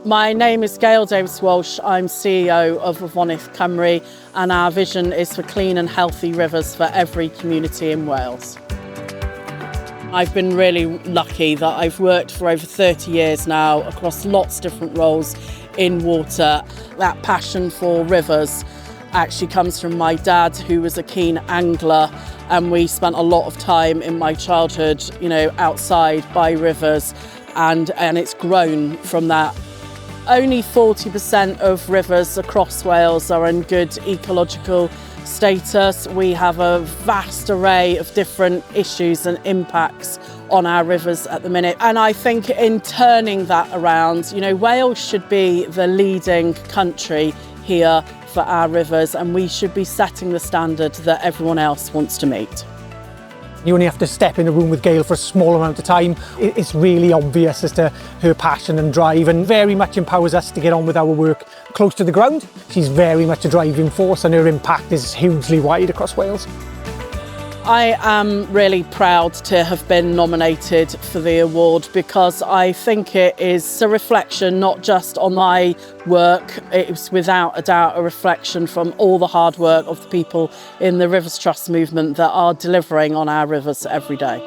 My name is Gail Davies-Walsh. I'm CEO of Afonydd Cymru, and our vision is for clean and healthy rivers for every community in Wales. I've been really lucky that I've worked for over 30 years now across lots of different roles in water. That passion for rivers actually comes from my dad, who was a keen angler, and we spent a lot of time in my childhood, outside by rivers, and it's grown from that. Only 40% of rivers across Wales are in good ecological status. We have a vast array of different issues and impacts on our rivers at the minute. And I think in turning that around, Wales should be the leading country here for our rivers, and we should be setting the standard that everyone else wants to meet. You only have to step in a room with Gail for a small amount of time. It's really obvious as to her passion and drive, and very much empowers us to get on with our work close to the ground. She's very much a driving force, and her impact is hugely wide across Wales. I am really proud to have been nominated for the award because I think it is a reflection not just on my work, it's without a doubt a reflection from all the hard work of the people in the Rivers Trust movement that are delivering on our rivers every day.